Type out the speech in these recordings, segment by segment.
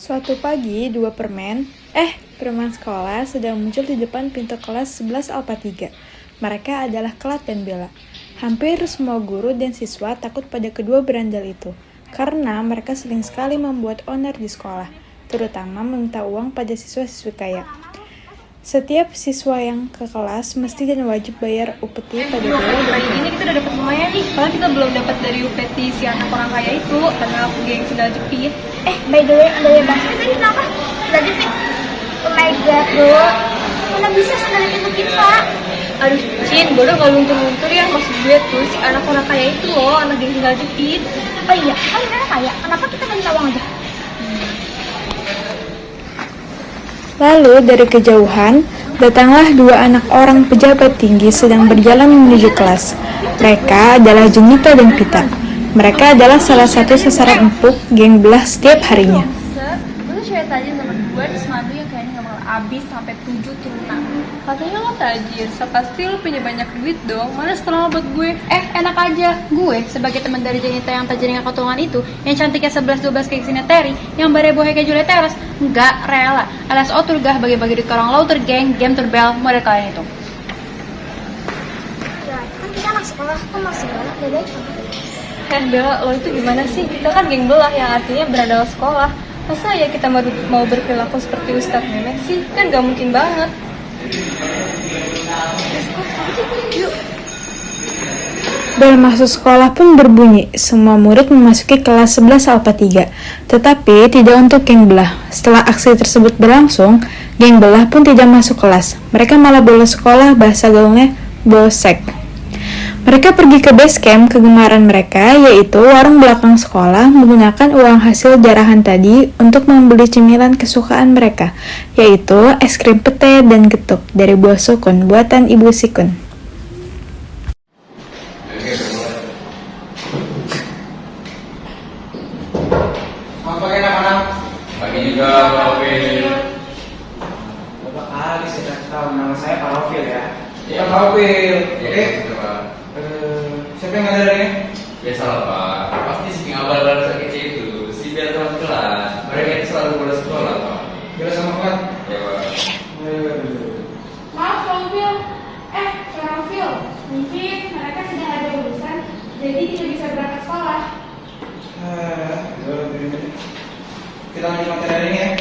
Suatu pagi, preman sekolah sedang muncul di depan pintu kelas 11 Alpha 3. Mereka adalah Clat dan Bella. Hampir semua guru dan siswa takut pada kedua berandal itu, karena mereka sering sekali membuat onar di sekolah, terutama meminta uang pada siswa-siswi kaya. Setiap siswa yang ke kelas mesti dan wajib bayar upeti pada Bella dan Kali ini kita udah dapat lumayan nih, padahal kita belum dapat dari upeti si anak orang kaya itu, karena aku geng sendal jepit. By the way, ada yang basket tadi kenapa? Sendal jepit. Oh my god, bro. Mana bisa sendal jepit kita? Aduh, Cin, bodoh gak luntur-luntur ya, maksud gue tuh si anak orang kaya itu loh, anak geng sendal jepit. Oh iya, kan mereka kaya. Kenapa kita gak minta uang aja? Lalu dari kejauhan, datanglah dua anak orang pejabat tinggi sedang berjalan menuju kelas. Mereka adalah Junita dan Pita. Mereka adalah salah satu sasaran empuk geng belah setiap harinya. Lu cewek tajir sama gue di Semadu yang kayaknya gak bakal habis sampai 7 turunan. Katanya lo tajir, so pasti lo punya banyak duit dong. Mana setelah buat gue? Enak aja. Gue sebagai teman dari Janita yang tajir yang ketuangan itu, yang cantiknya 11-12 kayak Sineteri, yang bare bohe kayak Julia Teras, nggak rela. Alias turgah bagi-bagi duit ke orang lauter, geng, game turbel, model kalian itu. Ya, kan kita anak sekolah, kok masih galak, gak baik kan? Bella, lo itu gimana sih? Kita kan geng belah yang artinya berada sekolah. Masa ya kita mau berperilaku seperti Ustadz Mehmet sih? Kan gak mungkin banget. Bel masuk sekolah pun berbunyi. Semua murid memasuki kelas 11 Alpha 3. Tetapi tidak untuk geng belah. Setelah aksi tersebut berlangsung, geng belah pun tidak masuk kelas. Mereka malah bolos sekolah, bahasa gaulnya bosek. Mereka pergi ke base camp kegemaran mereka, yaitu warung belakang sekolah, menggunakan uang hasil jarahan tadi untuk membeli cemilan kesukaan mereka, yaitu es krim pete dan getuk dari buah sukun buatan Ibu Sikun. Pakai anak-anak? Pagi juga, Pak Rofil. Berapa kali saya kasih tahu nama saya Pak Rofil ya? Iya, Pak Rofil. Oke. Siapa yang ngajarinnya? Biasalah, Pak. Pasti si abal-abal sekecil itu. Si biar teman kelas. Mereka itu selalu bolos sekolah, Pak. Bila sama kan? Ya, Pak. Maaf, Rofil. Pak Rofil, mungkin mereka sedang ada urusan, jadi tidak bisa berangkat sekolah. Kita lanjut materi hari ini ya.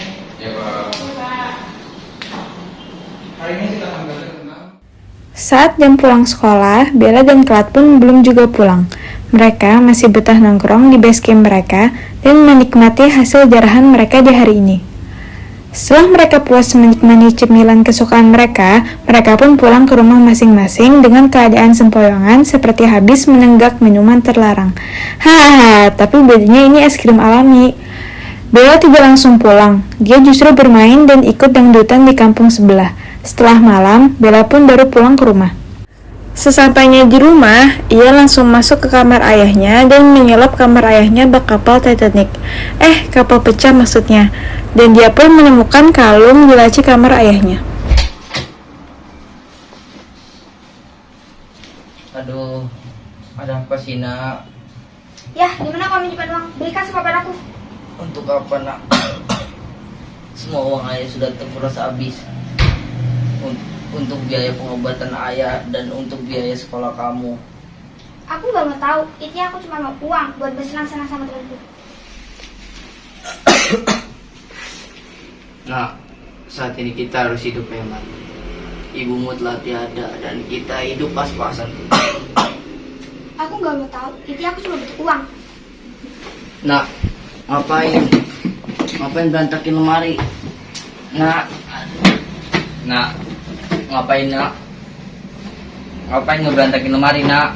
Ya, Pak. Pak. Hari ini kita akan belajar tentang Saat jam pulang sekolah, Bella dan Clat pun belum juga pulang. Mereka masih betah nongkrong di base camp mereka dan menikmati hasil jarahan mereka di hari ini. Setelah mereka puas menikmati cemilan kesukaan mereka, mereka pun pulang ke rumah masing-masing dengan keadaan sempoyongan seperti habis menenggak minuman terlarang. Hahaha, tapi bedanya ini es krim alami. Bella tidak langsung pulang, dia justru bermain dan ikut dangdutan di kampung sebelah. Setelah malam, Bella pun baru pulang ke rumah. Sesampainya di rumah, ia langsung masuk ke kamar ayahnya dan menyelap kamar ayahnya bak kapal Titanic. Kapal pecah maksudnya. Dan dia pun menemukan kalung di laci kamar ayahnya. Aduh, ada apa sih, Nak? Ya, gimana kalau menyimpan uang? Berikan semua padaku. Untuk apa, Nak? Semua uang ayah sudah terkuras habis. Untuk biaya pengobatan ayah dan untuk biaya sekolah kamu. Aku gak mau tahu. Intinya aku cuma mau uang buat bersenang-senang sama temanku. Nah, saat ini kita harus hidup hemat. Ibumu telah tiada dan kita hidup pas-pasan. Aku gak mau tahu. Intinya aku cuma butuh uang. Nak, ngapain berantakin lemari? Nak, ngapain, Nak? Ngapain ngeberantakin lemari, Nak?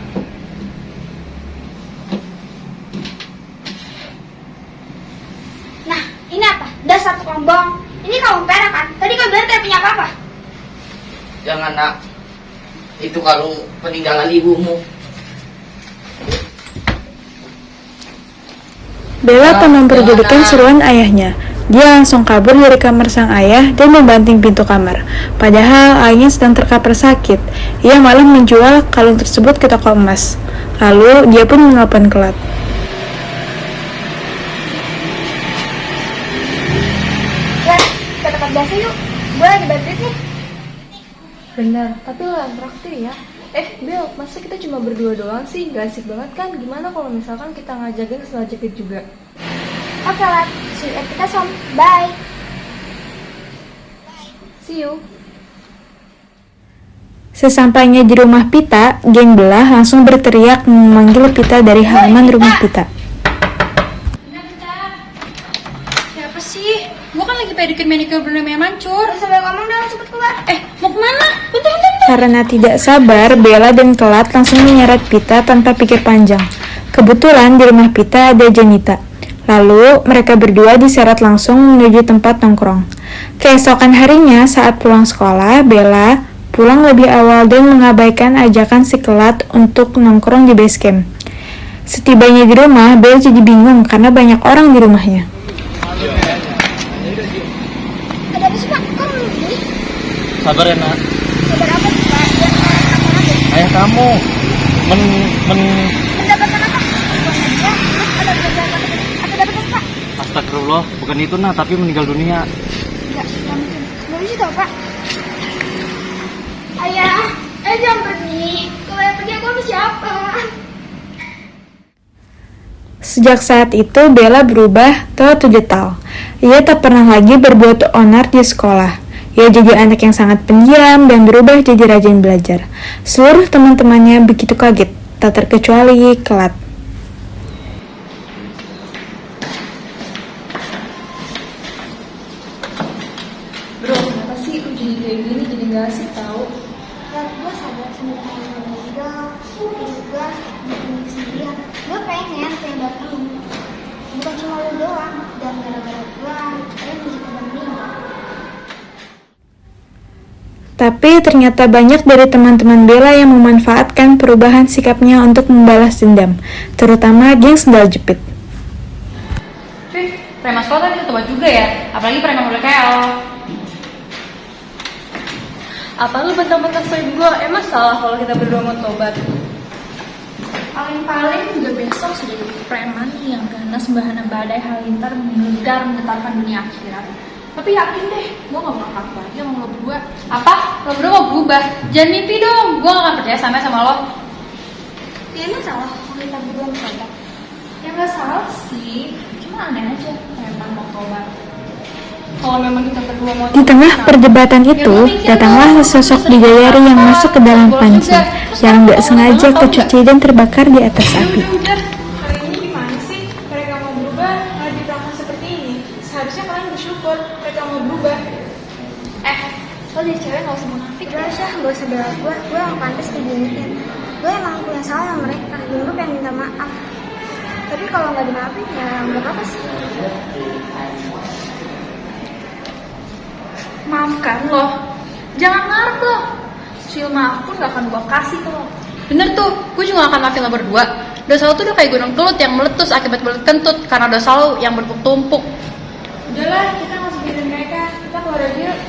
Nah, ini apa? Dasar tukang bohong. Ini kalung perak kan? Tadi kau bilang tidak punya apa-apa. Jangan, Nak. Itu kalung peninggalan ibumu. Bella tak memperdulikan seruan ayahnya. Dia langsung kabur dari kamar sang ayah dan membanting pintu kamar. Padahal ayahnya sedang terkapar sakit. Ia malah menjual kalung tersebut ke toko emas. Lalu dia pun menelpon Clat. puasa yuk. Gue lagi bantuin nih. Bener, tapi lo yang traktir ya. Bel, masa kita cuma berdua doang sih? Gak asik banget kan? Gimana kalau misalkan kita ngajakin setelah jepit juga? Oke lah, see you at kita som. Bye. See you. Sesampainya di rumah Pita, geng belah langsung berteriak memanggil Pita dari halaman rumah Pita. Siapa sih? Gue kan lagi pedikin manicure bernama mancur. Sambil ngomong dong, cepet keluar. Mau kemana? Bentar. Karena tidak sabar, Bella dan Kelat langsung menyeret Pita tanpa pikir panjang. Kebetulan di rumah Pita ada Janita. Lalu mereka berdua diseret langsung menuju tempat nongkrong. Keesokan harinya saat pulang sekolah, Bella pulang lebih awal dan mengabaikan ajakan si Kelat untuk nongkrong di base camp. Setibanya di rumah, Bella jadi bingung karena banyak orang di rumahnya. Ada apa sih Pak? Kok begini? Sabar ya nak. Sabar apa sih Pak? Biar saya apa lagi? Ayah kamu Mendapatkan apa? Ada pekerjaan apa? Atau dapat apa Pak? Astagfirullah, bukan itu nak, tapi meninggal dunia. Enggak mungkin. Belum sih tau Pak. Ayah, jangan pergi. Kalau yang pergi aku sama siapa? Sejak saat itu, Bella berubah to the tal. Ia tak pernah lagi berbuat onar di sekolah. Ia jadi anak yang sangat pendiam dan berubah jadi rajin belajar. Seluruh teman-temannya begitu kaget, tak terkecuali Kelat. Bro, kenapa sih lu jadi kayak gini? Jadi gak asik tau? Dan gue sadar sebenarnya meninggal. Juga bikin kesedihan. Gue pengen datang. Bukan cuma lu doang. Dan gara-gara gue, jadi pada meninggal. Tapi ternyata banyak dari teman-teman Bella yang memanfaatkan perubahan sikapnya untuk membalas dendam, terutama geng sendal jepit. Cuy, preman sekolah tadi tobat juga ya? Apalagi preman udah kayak lo. Apa lu bentar-bentar selain gue? Emang salah kalau kita berdua mau tobat? Paling-paling juga besok sudah jadi preman yang ganas bahana badai halilintar menggetarkan dunia akhirat. Tapi yakin deh, gue gak bakal kaku lagi sama lo berdua. Apa? Lo berdua mau berubah? Jangan mimpi dong, gue gak akan percaya sama lo. Ya emang salah kalau kita berdua mau tobat. Ya gak salah sih, cuma aneh aja preman mau tobat. Kalau memang kita berdua mau Di tengah perdebatan itu, datanglah sesosok bidadari yang masuk ke dalam panci, yang gak sengaja kecuci dan terbakar di atas api. Hari ini gimana sih? Mereka mau berubah, malah diperlakukan seperti ini. Seharusnya kalian bersyukur mereka mau berubah. lo jadi cewek gak usah munafik. Gak usah bela gue yang pantas diginiin. Gue emang punya salah sama mereka dan gue pengen minta maaf. Tapi kalau nggak dimaafin ya nggak apa-apa sih. Maafkan lo, jangan ngarep lo. Sil maaf pun gak akan gue kasih ke lo. Bener tuh, gue juga gak akan maafin lo berdua. Dosa lo tuh udah kayak gunung kelut yang meletus akibat belut kentut karena dosa lo yang bertumpuk-tumpuk. Udahlah, kita nggak usah bikin mereka. Kita keluar aja yuk.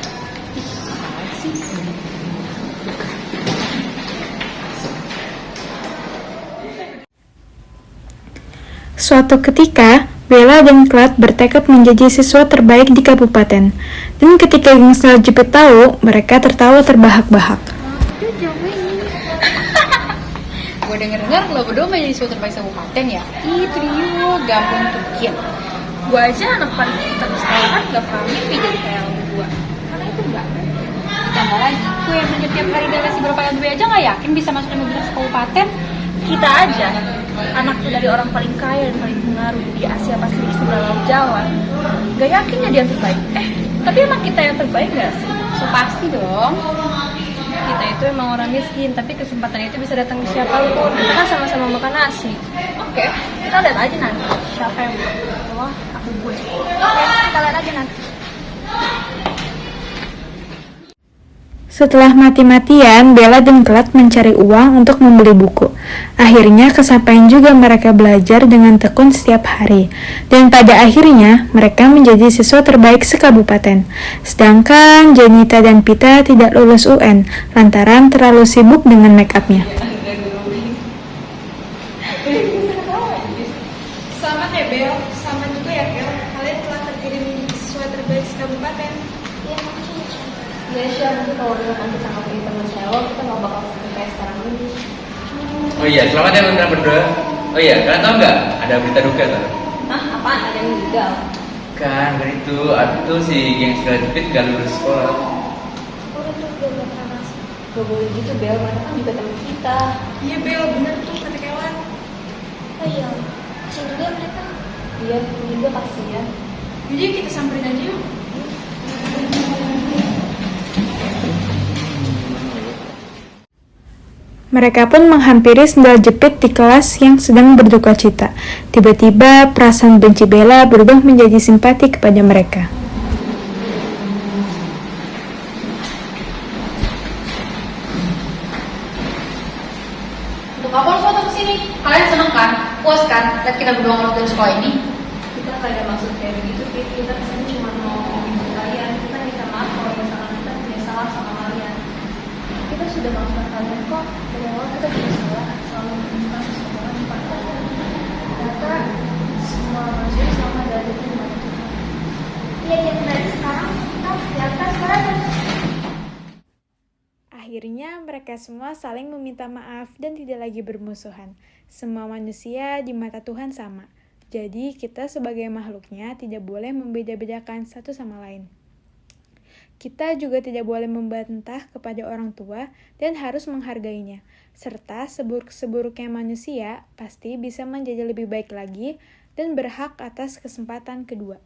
Suatu ketika, Bella dan Kelat bertekad menjadi siswa terbaik di kabupaten. Dan ketika geng sendal jepit tahu, mereka tertawa terbahak-bahak. Gue denger-denger lo berdua mau jadi siswa terbaik kabupaten ya? Itu dia, gampang tuh kian. Gue aja anak paling pintar di sekolahan gak pernah mimpi jadi kayak lo berdua. Karena itu enggak. Ditambah lagi, gue yang belajar tiap hari dan kasih berapa LB aja gak yakin bisa masuk 15 kabupaten. Kita aja, anak dari orang paling kaya dan paling pengaruh di Asia Pasifik sebelah Laut Jawa, gak yakin jadi yang terbaik. Tapi emang kita yang terbaik gak sih? So pasti dong. Kita itu emang orang miskin, tapi kesempatan itu bisa datang ke siapapun. Kita kan sama-sama makan nasi. Oke, kita lihat aja nanti siapa yang wah aku gue. Kita lihat aja nanti. Setelah mati-matian, Bella dan Kelat mencari uang untuk membeli buku. Akhirnya kesampaian juga mereka belajar dengan tekun setiap hari. Dan pada akhirnya, mereka menjadi siswa terbaik sekabupaten. Sedangkan Janita dan Pita tidak lulus UN, lantaran terlalu sibuk dengan make up-nya. Selamat ya Bel, selamat juga ya Kel. Kalian telah terpilih menjadi siswa terbaik sekabupaten. Ya mungkin Ya Syah, mungkin kalau dengan kita nggak punya teman cewek, kita nggak bakal sampai kayak sekarang ini. Oh iya, selamat ya teman-teman berdua. Oh iya, kalian tahu nggak ada berita duka tuh? Hah? Apaan? Ada yang meninggal? Kan, hari itu aku si geng segala jepit gak lulus sekolah. udah tuh gue gak pernah masuk. Gak boleh gitu, Bel. Mereka kan juga teman kita. Iya Bel, bener tuh kata Kewan. Oh iya, kasian juga mereka. Iya, juga kasihan. Jadi kita samperin aja yuk. Mereka pun menghampiri sendal jepit di kelas yang sedang berduka cita. Tiba-tiba, perasaan benci Bella berubah menjadi simpati kepada mereka. Untuk apa lo semua kesini? Kalian seneng kan? Puas kan? Lihat kita berdua ngelutin sekolah ini? Kita nggak ada maksud kayak begitu, Fit. Kita kesini cuma mau ngomongin kalian. Kita minta maaf kalau misalkan kita punya salah sama kalian. Kita sudah maafkan kalian kok. Dari awal kita juga salah, selalu menemukan sesuatu yang cepat. Ternyata semua manusia sama dan ada di mata Tuhan. Iya, yang dari sekarang kita di atas sekarang. Akhirnya mereka semua saling meminta maaf dan tidak lagi bermusuhan. Semua manusia di mata Tuhan sama. Jadi kita sebagai makhluknya tidak boleh membeda-bedakan satu sama lain. Kita juga tidak boleh membantah kepada orang tua dan harus menghargainya. Serta seburuk-seburuknya manusia pasti bisa menjadi lebih baik lagi dan berhak atas kesempatan kedua.